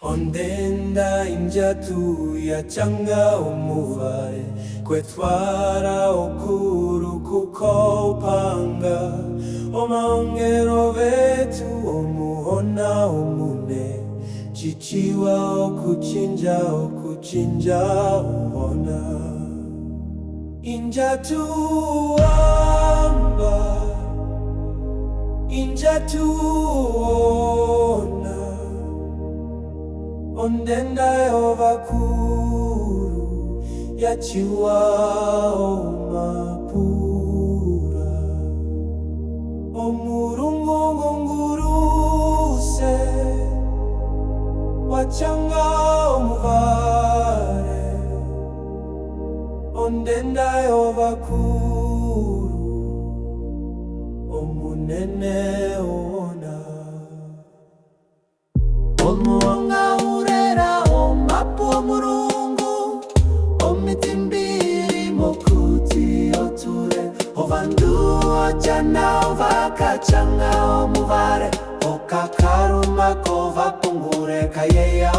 Ondenda injatu ya changa omuvale kwetwara okuru kukopanga omaongero vetu omuhona omune chichiwa okuchinja omona injatu amba injatu ona ondenda yovakuru yachiwa omapura omurungu nguruse wachanga omuvare ondenda yovakuru omunene ona omuonga urera omapu omurungu omitimbiri mokuti oture ovandu ochana ovakachanga omuvare okakaruma kova pungure kayeya